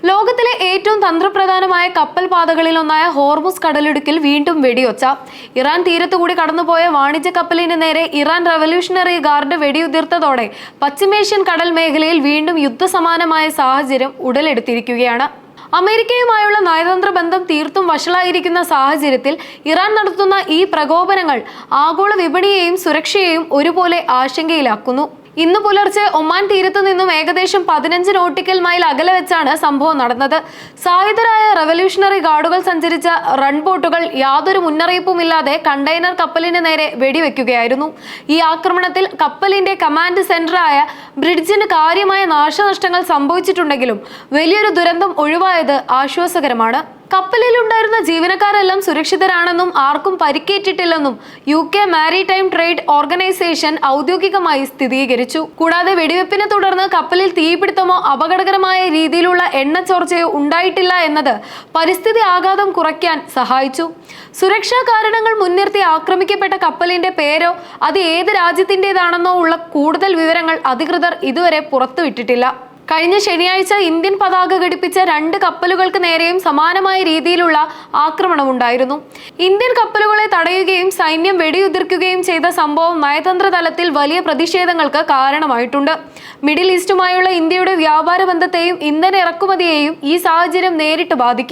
ലോകത്തിലെ ഏറ്റവും തന്ത്രപ്രധാനമായ കപ്പൽ പാതകളിലൊന്നായ ഹോർമുസ് കടലിടുക്കിൽ വീണ്ടും വെടിയൊച്ച. ഇറാൻ തീരത്തുകൂടി കടന്നുപോയ വാണിജ്യ കപ്പലിന് നേരെ ഇറാൻ റവല്യൂഷണറി ഗാർഡ് വെടിയുതിർത്തതോടെ പശ്ചിമേഷ്യൻ കടൽ മേഖലയിൽ വീണ്ടും യുദ്ധസമാനമായ സാഹചര്യം ഉടലെടുത്തിരിക്കുകയാണ്. അമേരിക്കയുമായുള്ള നയതന്ത്ര ബന്ധം തീർത്തും വഷളായിരിക്കുന്ന സാഹചര്യത്തിൽ ഇറാൻ നടത്തുന്ന ഈ പ്രകോപനങ്ങൾ ആഗോള വിപണിയെയും സുരക്ഷയെയും ഒരുപോലെ ആശങ്കയിലാക്കുന്നു. ഇന്ന് പുലർച്ചെ ഒമാൻ തീരത്തു നിന്നും ഏകദേശം 15 നോട്ടിക്കൽ മൈൽ അകലെ വെച്ചാണ് സംഭവം നടന്നത്. സായുധരായ റവല്യൂഷണറി ഗാർഡുകൾ സഞ്ചരിച്ച റൺ ബോട്ടുകൾ യാതൊരു മുന്നറിയിപ്പുമില്ലാതെ കണ്ടെയ്നർ കപ്പലിന് നേരെ വെടിവെക്കുകയായിരുന്നു. ഈ ആക്രമണത്തിൽ കപ്പലിന്റെ കമാൻഡ് സെന്ററായ ബ്രിഡ്ജിന് കാര്യമായ നാശനഷ്ടങ്ങൾ സംഭവിച്ചിട്ടുണ്ടെങ്കിലും വലിയൊരു ദുരന്തം ഒഴിവായത് ആശ്വാസകരമാണ്. കപ്പലിലുണ്ടായിരുന്ന ജീവനക്കാരെല്ലാം സുരക്ഷിതരാണെന്നും ആർക്കും പരിക്കേറ്റിട്ടില്ലെന്നും UK മാരിടൈം ട്രേഡ് ഓർഗനൈസേഷൻ ഔദ്യോഗികമായി സ്ഥിരീകരിച്ചു. കൂടാതെ വെടിവെപ്പിനെ തുടർന്ന് കപ്പലിൽ തീപിടുത്തമോ അപകടകരമായ രീതിയിലുള്ള എണ്ണച്ചോർച്ചയോ ഉണ്ടായിട്ടില്ല എന്നത് പരിസ്ഥിതി ആഘാതം കുറയ്ക്കാൻ സഹായിച്ചു. സുരക്ഷാ കാരണങ്ങൾ മുൻനിർത്തി ആക്രമിക്കപ്പെട്ട കപ്പലിന്റെ പേരോ അത് ഏത് രാജ്യത്തിൻ്റെതാണെന്നോ ഉള്ള കൂടുതൽ വിവരങ്ങൾ അധികൃതർ ഇതുവരെ പുറത്തുവിട്ടിട്ടില്ല. കഴിഞ്ഞ ശനിയാഴ്ച ഇന്ത്യൻ പതാക ഘടിപ്പിച്ച 2 കപ്പലുകൾക്ക് നേരെയും സമാനമായ രീതിയിലുള്ള ആക്രമണമുണ്ടായിരുന്നു. ഇന്ത്യൻ കപ്പലുകളെ തടയുകയും സൈന്യം വെടിയുതിർക്കുകയും ചെയ്ത സംഭവം നയതന്ത്ര തലത്തിൽ വലിയ പ്രതിഷേധങ്ങൾക്ക് കാരണമായിട്ടുണ്ട്. മിഡിൽ ഈസ്റ്റുമായുള്ള ഇന്ത്യയുടെ വ്യാപാര ബന്ധത്തെയും ഇന്ധന ഇറക്കുമതിയെയും ഈ സാഹചര്യം നേരിട്ട് ബാധിക്കും.